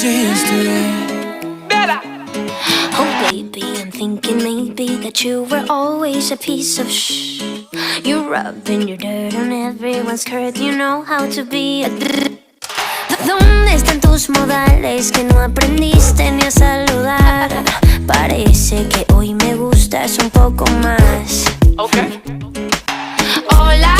Oh baby, I'm thinking maybe that you were always a piece of shh. You're rubbing your dirt on everyone's skirt. You know how to be a ¿Dónde están tus modales que no aprendiste ni a saludar? Parece que hoy me gustas un poco más. Okay. Hola,